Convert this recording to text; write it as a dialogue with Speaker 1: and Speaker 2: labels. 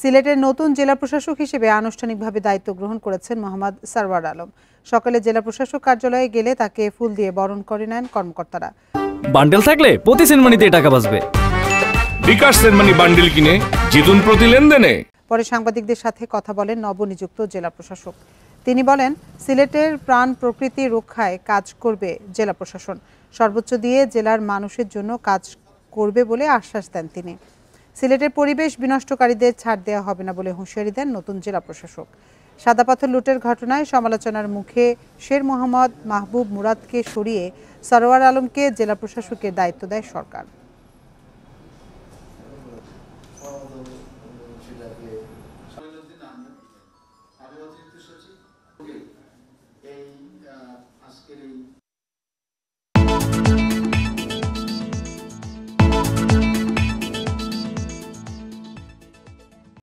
Speaker 1: সিলেটের নতুন জেলা প্রশাসক হিসেবে আনুষ্ঠানিকভাবে দায়িত্ব গ্রহণ করেছেন মোহাম্মদ সরওয়ার আলম। সকালে জেলা প্রশাসক কার্যালয়ে গেলে তাকে ফুল দিয়ে বরণ করে নেন কর্মকর্তারা।
Speaker 2: বান্ডেল থাকলে প্রতি সেনমানিতে টাকা বাঁচবে।
Speaker 3: বিকাশ সেনমানি বান্ডেল কিনে জিতুন প্রতি লেনদেনে।
Speaker 1: পরে সাংবাদিকদের সাথে কথা বলেন নবনিযুক্ত জেলা প্রশাসক। তিনি বলেন, সিলেটের প্রাণ প্রকৃতি রক্ষায় কাজ করবে জেলা প্রশাসন। সর্বোচ্চ দিয়ে জেলার মানুষের জন্য কাজ করবে বলে আশ্বাস দেন তিনি। সিলেটের পরিবেশ বিনষ্টকারীদের ছাড় দেওয়া হবে না বলে হুঁশিয়ারি দেন নতুন জেলা প্রশাসক। সাদা পাথর লুটের ঘটনায় সমালোচনার মুখে শের মোহাম্মদ মাহবুব মুরাদকে সরিয়ে সরওয়ার আলমকে জেলা প্রশাসকের দায়িত্ব দেয় সরকার।